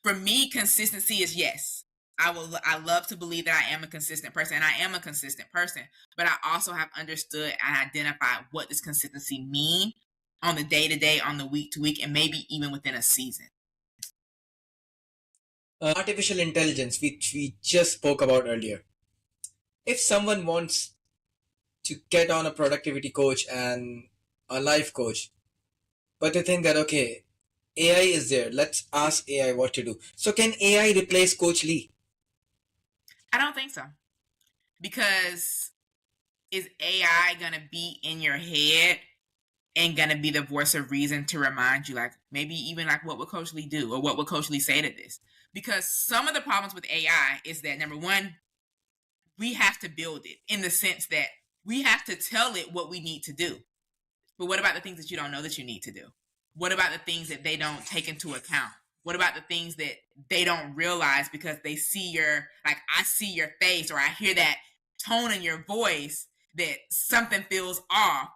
for me, consistency is yes. I love to believe that I am a consistent person, and I am a consistent person, but I also have understood and identified what does consistency mean on the day-to-day, on the week-to-week, and maybe even within a season. Artificial intelligence, which we just spoke about earlier. If someone wants to get on a productivity coach and a life coach, but they think that, okay, AI is there, let's ask AI what to do. So can AI replace Coach Lee? I don't think so. Because is AI going to be in your head and going to be the voice of reason to remind you, like, maybe even like, what would Coach Lee do? Or what would Coach Lee say to this? Because some of the problems with AI is that, number one, we have to build it in the sense that we have to tell it what we need to do. But what about the things that you don't know that you need to do? What about the things that they don't take into account? What about the things that they don't realize because they see your, like, I see your face or I hear that tone in your voice that something feels off,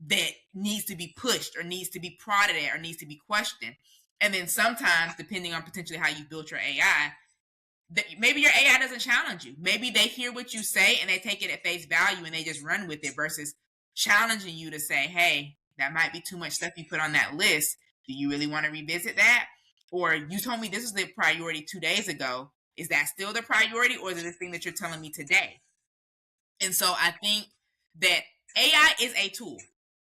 that needs to be pushed or needs to be prodded at or needs to be questioned. And then sometimes, depending on potentially how you built your AI, that maybe your AI doesn't challenge you. Maybe they hear what you say and they take it at face value and they just run with it versus challenging you to say, hey, that might be too much stuff you put on that list. Do you really want to revisit that? Or you told me this was the priority 2 days ago. Is that still the priority, or is it the thing that you're telling me today? And so I think that AI is a tool.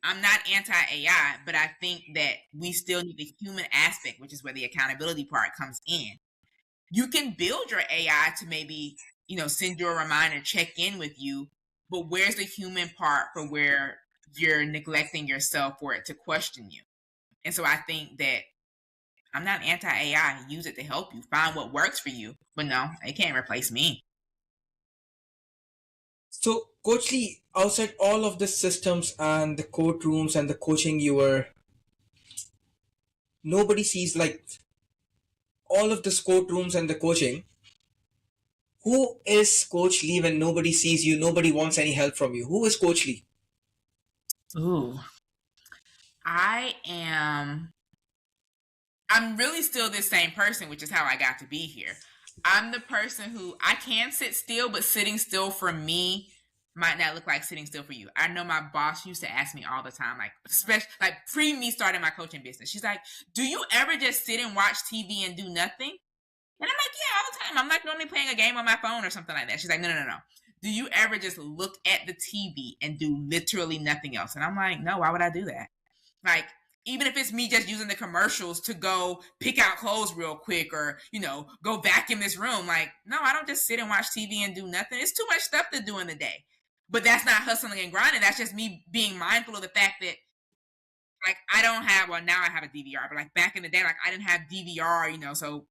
I'm not anti AI, but I think that we still need the human aspect, which is where the accountability part comes in. You can build your AI to maybe, send you a reminder, check in with you, but where's the human part for where you're neglecting yourself for it to question you? And so I think that I'm not anti AI. Use it to help you find what works for you, but no, it can't replace me. So, Coach Lee, outside all of the systems and the courtrooms and the coaching, nobody sees like all of this courtrooms and the coaching. Who is Coach Lee when nobody sees you, nobody wants any help from you? Who is Coach Lee? Ooh. I'm really still this same person, which is how I got to be here. I'm the person who I can sit still, but sitting still for me might not look like sitting still for you. I know my boss used to ask me all the time, like, especially like pre me starting my coaching business. She's like, "Do you ever just sit and watch TV and do nothing?" And I'm like, "Yeah, all the time. I'm like normally playing a game on my phone or something like that." She's like, "No, no, no, no. Do you ever just look at the TV and do literally nothing else?" And I'm like, "No, why would I do that?" Like, even if it's me just using the commercials to go pick out clothes real quick or, go vacuum this room. Like, no, I don't just sit and watch TV and do nothing. It's too much stuff to do in the day. But that's not hustling and grinding. That's just me being mindful of the fact that, like, I don't have, well, now I have a DVR, but like back in the day, like, I didn't have DVR, so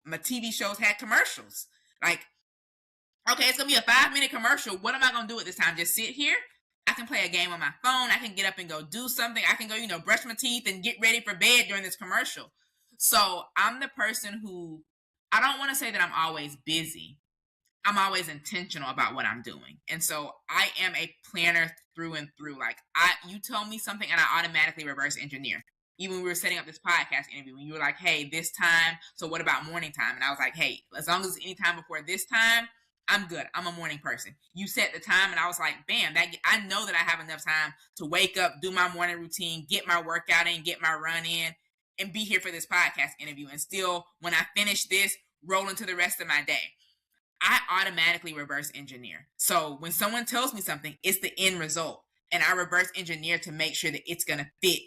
my TV shows had commercials. Like, okay, it's gonna be a 5-minute commercial. What am I gonna do at this time? Just sit here? I can play a game on my phone. I can get up and go do something. I can go, brush my teeth and get ready for bed during this commercial. So I'm the person who, I don't want to say that I'm always busy. I'm always intentional about what I'm doing. And so I am a planner through and through. Like, you tell me something and I automatically reverse engineer. Even when we were setting up this podcast interview, when you were like, hey, this time, so what about morning time? And I was like, hey, as long as it's any time before this time, I'm good. I'm a morning person. You set the time and I was like, bam, I know that I have enough time to wake up, do my morning routine, get my workout in, get my run in, and be here for this podcast interview. And still, when I finish this, roll into the rest of my day. I automatically reverse engineer. So when someone tells me something, it's the end result. And I reverse engineer to make sure that it's going to fit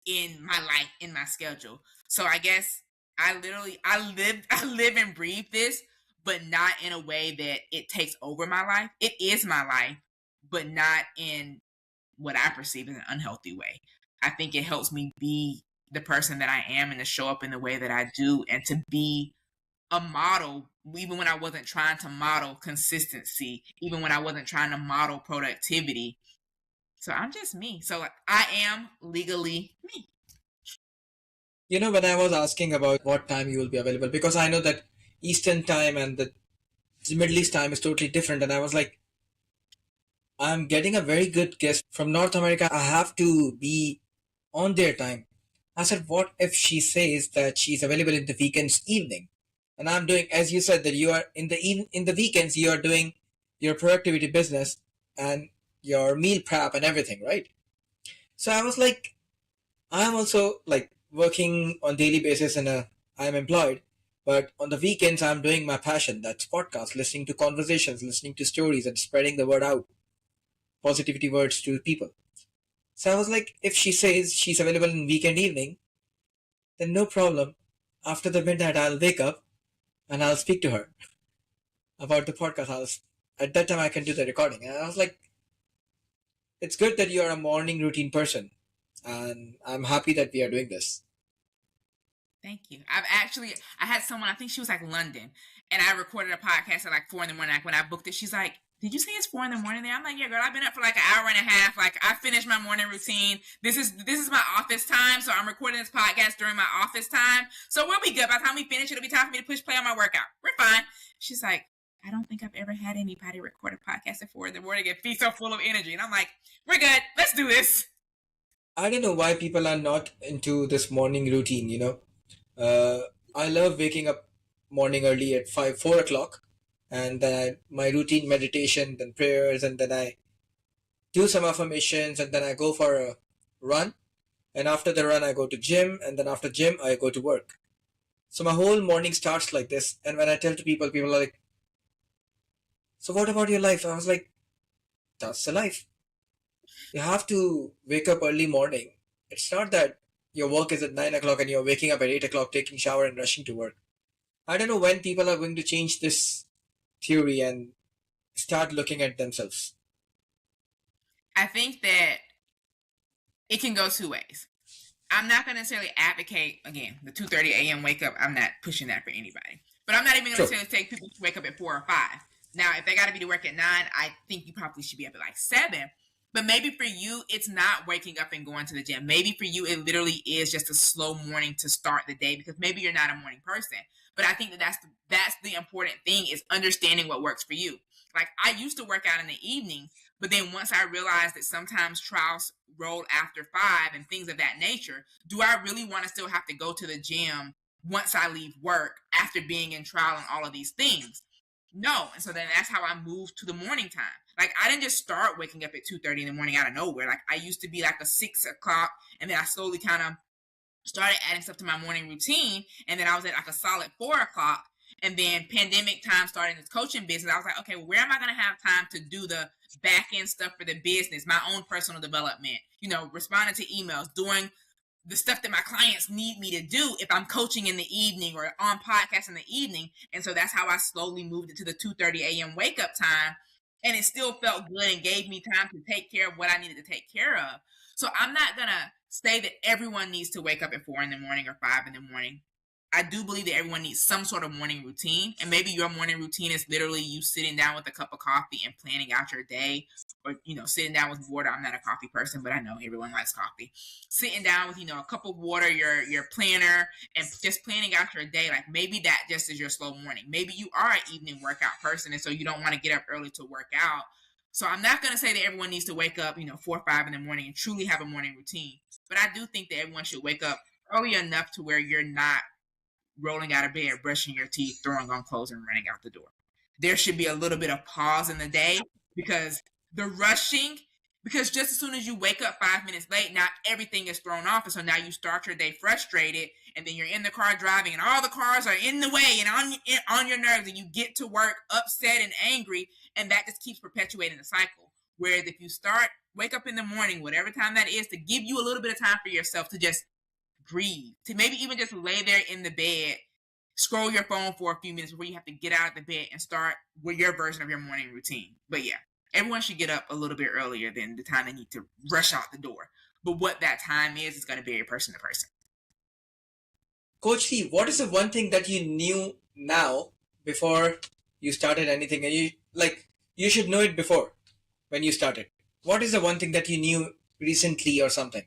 in my life, in my schedule. So I guess I live and breathe this, but not in a way that it takes over my life. It is my life, but not in what I perceive as an unhealthy way. I think it helps me be the person that I am and to show up in the way that I do and to be a model, even when I wasn't trying to model consistency, even when I wasn't trying to model productivity. So I'm just me. So I am legally me. When I was asking about what time you will be available, because I know that Eastern time and the Middle East time is totally different, and I was like, I'm getting a very good guest from North America. I have to be on their time. I said, what if she says that she's available in the weekends evening? And I'm doing, as you said, that you are in the weekends, you are doing your productivity business and your meal prep and everything, right? So I was like, I'm also like working on daily basis I'm employed, but on the weekends I'm doing my passion. That's podcast, listening to conversations, listening to stories and spreading the word out, positivity words to people. So I was like, if she says she's available in weekend evening, then no problem. After the midnight, I'll wake up and I'll speak to her about the podcast. At that time I can do the recording. And I was like, it's good that you are a morning routine person, and I'm happy that we are doing this. Thank you. I had someone, I think she was like London, and I recorded a podcast at like 4 in the morning. Like when I booked it, she's like, did you say it's 4 in the morning there? I'm like, yeah, girl, I've been up for like an hour and a half. Like, I finished my morning routine. This is my office time, so I'm recording this podcast during my office time. So we'll be good. By the time we finish, it'll be time for me to push play on my workout. We're fine. She's like, I don't think I've ever had anybody record a podcast at 4 in the morning and be so full of energy. And I'm like, we're good. Let's do this. I don't know why people are not into this morning routine, you know. I love waking up morning early at 4 o'clock, and then my routine meditation, then prayers, and then I do some affirmations, and then I go for a run. And after the run, I go to gym, and then after gym, I go to work. So my whole morning starts like this. And when I tell to people, people are like, "So what about your life?" I was like, "That's the life. You have to wake up early morning. It's not that your work is at 9 o'clock and you're waking up at 8 o'clock, taking shower and rushing to work." I don't know when people are going to change this theory and start looking at themselves. I think that it can go two ways. I'm not going to necessarily advocate, again, the 2:30 a.m. wake up. I'm not pushing that for anybody. But I'm not even going to Sure. necessarily take people to wake up at 4 or 5. Now, if they got to be to work at 9, I think you probably should be up at like 7. But maybe for you, it's not waking up and going to the gym. Maybe for you, it literally is just a slow morning to start the day because maybe you're not a morning person. But I think that that's the important thing is understanding what works for you. Like I used to work out in the evening, but then once I realized that sometimes trials roll after 5 and things of that nature, do I really want to still have to go to the gym once I leave work after being in trial and all of these things? No. And so then that's how I moved to the morning time. Like I didn't just start waking up at 2:30 in the morning out of nowhere. Like I used to be like a 6 o'clock, and then I slowly kind of started adding stuff to my morning routine, and then I was at like a solid 4 o'clock. And then pandemic time started this coaching business. I was like, okay, well, where am I going to have time to do the back end stuff for the business, my own personal development, responding to emails, doing the stuff that my clients need me to do if I'm coaching in the evening or on podcast in the evening. And so that's how I slowly moved it to the 2:30 a.m. wake up time. And it still felt good and gave me time to take care of what I needed to take care of. So I'm not going to say that everyone needs to wake up at 4 in the morning or 5 in the morning. I do believe that everyone needs some sort of morning routine. And maybe your morning routine is literally you sitting down with a cup of coffee and planning out your day, or, sitting down with water. I'm not a coffee person, but I know everyone likes coffee. Sitting down with, a cup of water, your planner, and just planning out your day. Like maybe that just is your slow morning. Maybe you are an evening workout person, and so you don't want to get up early to work out. So I'm not going to say that everyone needs to wake up, 4 or 5 in the morning and truly have a morning routine. But I do think that everyone should wake up early enough to where you're not rolling out of bed, brushing your teeth, throwing on clothes, and running out the door. There should be a little bit of pause in the day because the rushing, because just as soon as you wake up 5 minutes late, now everything is thrown off. And so now you start your day frustrated, and then you're in the car driving, and all the cars are in the way and on your nerves, and you get to work upset and angry, and that just keeps perpetuating the cycle. Whereas if you wake up in the morning, whatever time that is, to give you a little bit of time for yourself to just breathe, to maybe even just lay there in the bed, scroll your phone for a few minutes before you have to get out of the bed and start with your version of your morning routine. But yeah, everyone should get up a little bit earlier than the time they need to rush out the door. But what that time is going to vary person to person. Coach T, what is the one thing that you knew now before you started anything? And you should know it before when you started. What is the one thing that you knew recently or something?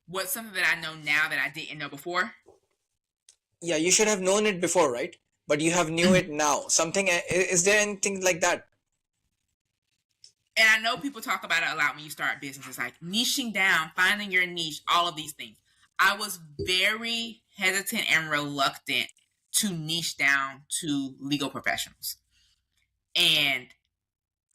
What's something that I know now that I didn't know before? Yeah, you should have known it before, right? But you have knew it now. Something, is there anything like that? And I know people talk about it a lot when you start businesses, like niching down, finding your niche, all of these things. I was very hesitant and reluctant to niche down to legal professionals. And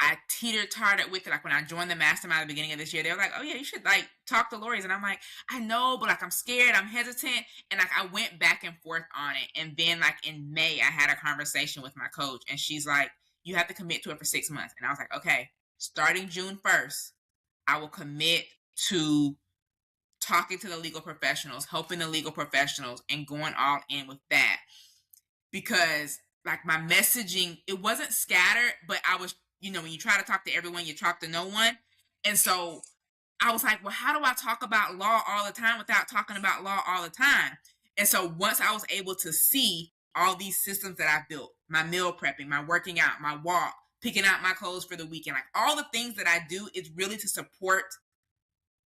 I teeter-totted with it. Like when I joined the mastermind at the beginning of this year, they were like, oh yeah, you should like talk to lawyers. And I'm like, I know, but like I'm scared, I'm hesitant. And like I went back and forth on it. And then like in May, I had a conversation with my coach, and she's like, you have to commit to it for 6 months. And I was like, okay, starting June 1st, I will commit to talking to the legal professionals, helping the legal professionals, and going all in with that. Because like my messaging, it wasn't scattered, but I was, when you try to talk to everyone, you talk to no one. And so I was like, well, how do I talk about law all the time without talking about law all the time? And so once I was able to see all these systems that I built, my meal prepping, my working out, my walk, picking out my clothes for the weekend. Like all the things that I do is really to support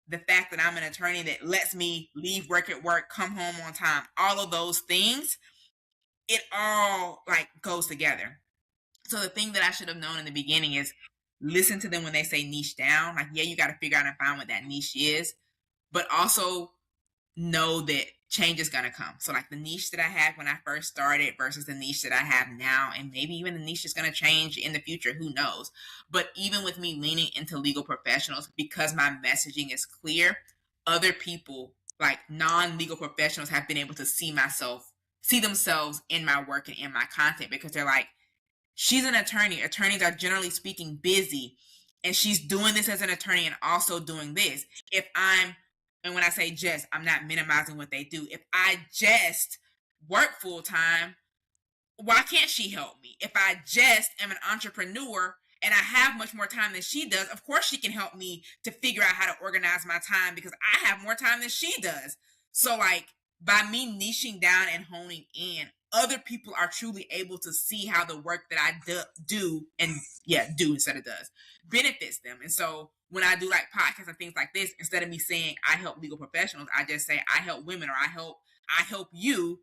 the fact that I'm an attorney that lets me leave work at work, come home on time, all of those things, it all like goes together. So the thing that I should have known in the beginning is listen to them when they say niche down. Like, yeah, you got to figure out and find what that niche is, but also know that change is going to come. So like the niche that I had when I first started versus the niche that I have now, and maybe even the niche is going to change in the future, who knows. But even with me leaning into legal professionals, because my messaging is clear, other people like non-legal professionals have been able to see themselves in my work and in my content, because they're like, she's an attorney. Attorneys are generally speaking busy, and she's doing this as an attorney and also doing this. And when I say just, I'm not minimizing what they do. If I just work full time, why can't she help me? If I just am an entrepreneur and I have much more time than she does, of course she can help me to figure out how to organize my time, because I have more time than she does. So like by me niching down and honing in, other people are truly able to see how the work that I do instead of does benefits them. And so when I do like podcasts and things like this, instead of me saying I help legal professionals, I just say I help women, or I help you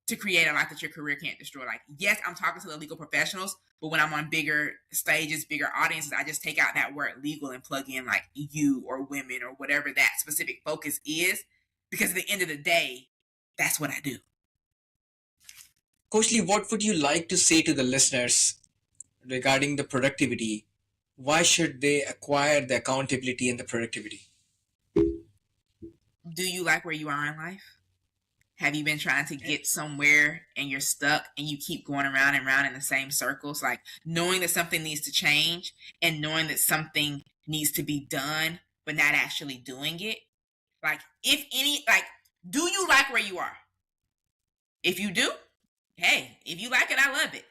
to create a life that your career can't destroy. Like, yes, I'm talking to the legal professionals, but when I'm on bigger stages, bigger audiences, I just take out that word legal and plug in like you or women or whatever that specific focus is, because at the end of the day, that's what I do. Coach Lee, what would you like to say to the listeners regarding the productivity? Why should they acquire the accountability and the productivity? Do you like where you are in life? Have you been trying to get somewhere and you're stuck and you keep going around and around in the same circles? Like knowing that something needs to change and knowing that something needs to be done, but not actually doing it. Like do you like where you are? If you do, hey, if you like it, I love it.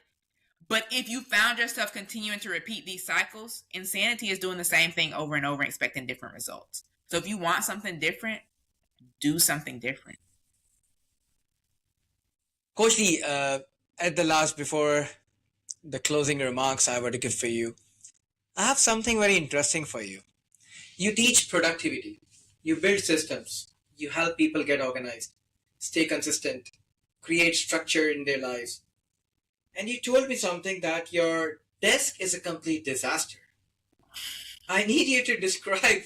But if you found yourself continuing to repeat these cycles, insanity is doing the same thing over and over, expecting different results. So if you want something different, do something different. Coach Lee, at the last, before the closing remarks I were to give for you, I have something very interesting for you. You teach productivity, you build systems, you help people get organized, stay consistent, create structure in their lives. And you told me something that your desk is a complete disaster. I need you to describe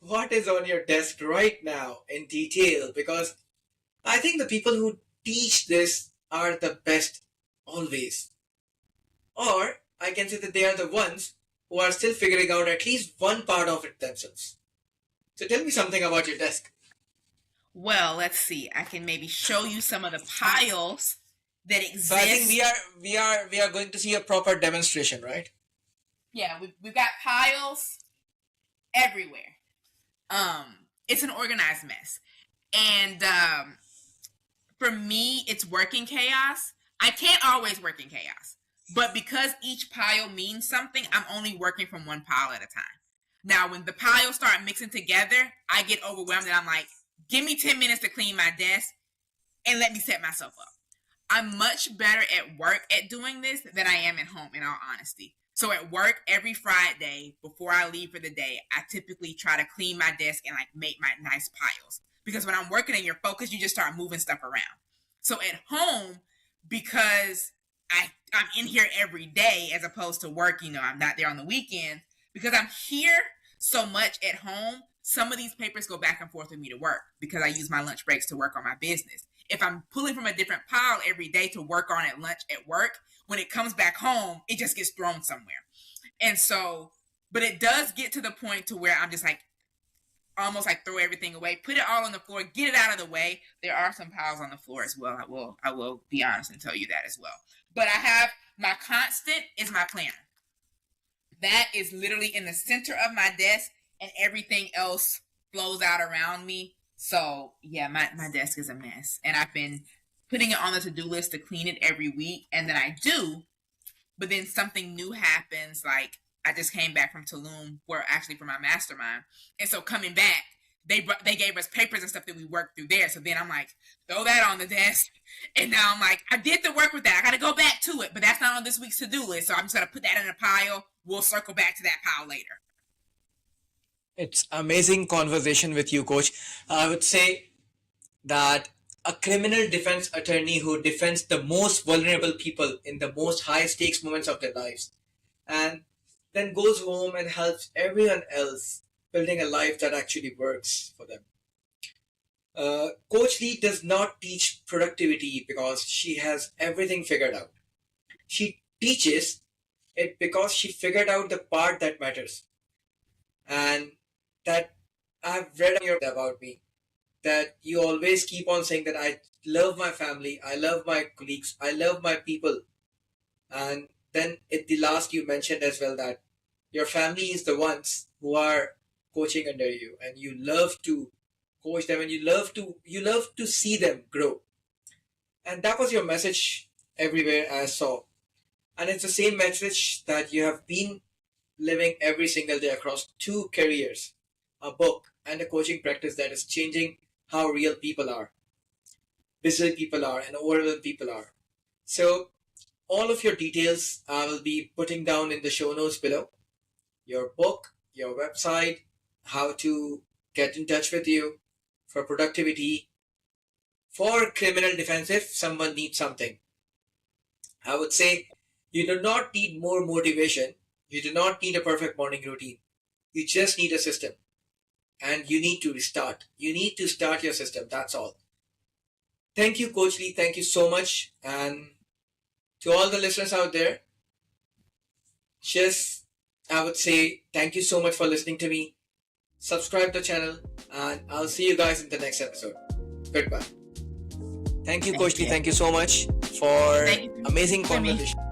what is on your desk right now in detail, because I think the people who teach this are the best always. Or I can say that they are the ones who are still figuring out at least one part of it themselves. So tell me something about your desk. Well, let's see. I can maybe show you some of the piles that exist. So I think we are going to see a proper demonstration, right? Yeah, we've got piles everywhere. It's an organized mess. And for me, it's working chaos. I can't always work in chaos. But because each pile means something, I'm only working from one pile at a time. Now, when the piles start mixing together, I get overwhelmed and I'm like, give me 10 minutes to clean my desk and let me set myself up. I'm much better at work at doing this than I am at home, in all honesty. So at work, every Friday, before I leave for the day, I typically try to clean my desk and like make my nice piles. Because when I'm working and you're focused, you just start moving stuff around. So at home, because I'm in here every day as opposed to work, I'm not there on the weekends, because I'm here so much at home, some of these papers go back and forth with me to work because I use my lunch breaks to work on my business. If I'm pulling from a different pile every day to work on at lunch at work, when it comes back home, it just gets thrown somewhere. And so, but it does get to the point to where I'm just like, almost like throw everything away, put it all on the floor, get it out of the way. There are some piles on the floor as well. I will be honest and tell you that as well. But I have my constant is my planner. That is literally in the center of my desk, and everything else flows out around me. So yeah, my desk is a mess, and I've been putting it on the to-do list to clean it every week, and then I do, but then something new happens. Like I just came back from Tulum, for my mastermind, and so coming back, they gave us papers and stuff that we worked through there. So then I'm like, throw that on the desk. And now I'm like, I did the work with that. I got to go back to it, but that's not on this week's to-do list. So I'm just going to put that in a pile. We'll circle back to that pile later. It's amazing conversation with you, Coach. I would say that a criminal defense attorney who defends the most vulnerable people in the most high stakes moments of their lives and then goes home and helps everyone else building a life that actually works for them. Coach Lee does not teach productivity because she has everything figured out. She teaches it because she figured out the part that matters. And that I've read about me that you always keep on saying that I love my family, I love my colleagues, I love my people. And then at the last you mentioned as well that your family is the ones who are coaching under you and you love to coach them and you love to see them grow. And that was your message everywhere I saw. And it's the same message that you have been living every single day across two careers, a book and a coaching practice that is changing how real people are, busy people are, and overwhelmed people are. So all of your details I will be putting down in the show notes below. Your book, your website, how to get in touch with you for productivity, for criminal defense if someone needs something. I would say you do not need more motivation. You do not need a perfect morning routine. You just need a system. And you need to restart. You need to start your system. That's all. Thank you, Coach Lee. Thank you so much. And to all the listeners out there, just I would say thank you so much for listening to me. Subscribe the channel, and I'll see you guys in the next episode. Goodbye. Thank you, Coach Lee. Thank you so much for Thank you amazing for me. conversation.